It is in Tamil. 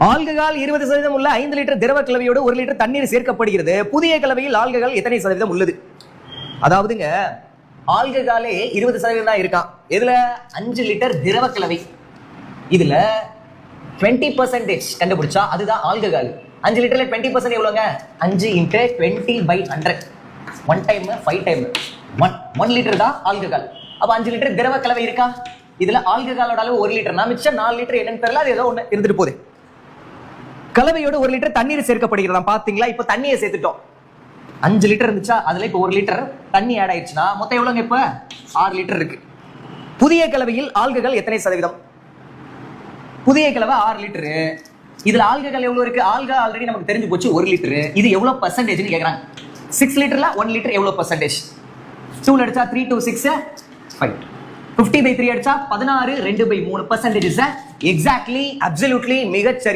ஆல்கஹால் 20% உள்ள 5 லிட்டர் திரவ கலவையோடு 1 லிட்டர் தண்ணீர் சேர்க்கப்படுகிறது. புதிய கலவையில் ஆல்கஹால் எத்தனை சதவீதம் உள்ளது? அதாவதுங்க, ஆல்கஹாலே 20% தான் இருக்கான். இதுல 5 லிட்டர் திரவ கலவை, இதுல 20% கண்டுபிடிச்சா அதுதான் ஆல்கஹால். 5 லிட்டர்ல 20% எவ்வளவுங்க? 5 × 20/100. 1 டைம் 5 டைம் 1 லிட்டர் தான் ஆல்கஹால். அப்ப 5 லிட்டர் திரவ கலவை இருக்கா? இதுல ஆல்கஹாலோட அளவு 1 லிட்டர். நான் மிச்சம் 4 லிட்டர் என்னன்னு தெரியல, அது ஏதோ ஒண்ணு இருந்துட்டு போகுது. கலவையோட 1 லிட்டர் தண்ணீர் சேர்க்கப்படுகிறதா? பாத்தீங்களா? இப்ப தண்ணியை சேர்த்துட்டோம். 5 லிட்டர் இருந்துச்சா, அதுல இப்ப 1 லிட்டர் தண்ணி ஆட் ஆயிடுச்சுன்னா மொத்தம் எவ்வளவுங்க? இப்ப 6 லிட்டர் இருக்கு. புதிய கலவையில் ஆல்கஹால் எத்தனை சதவீதம்? புதிய கலவை 6 லிட்டரு. இதுல ஆல்கஹால் எவ்வளவு இருக்கு? ஆல்கஹால் ஆல்ரெடி நமக்கு தெரிஞ்சு போச்சு 1 லிட்டரு. இது எவ்வளவு பர்சன்டேஜ்னு கேக்குறாங்க. 6 லிட்டர்ல 1 லிட்டர் எவ்வளவு பர்சன்டேஜ்? 2 அடிச்சா 3 2 6 5. 50/3 அடிச்சா 16 2/3%. Exactly, absolutely, மிகச்சரி.